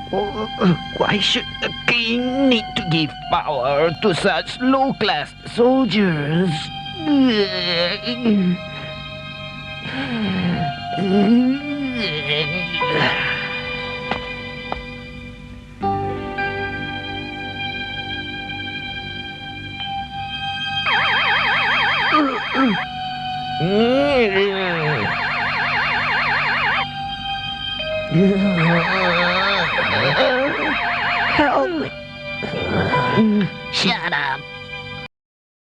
Why should a king need to give power to such low-class soldiers? Help! Shut up.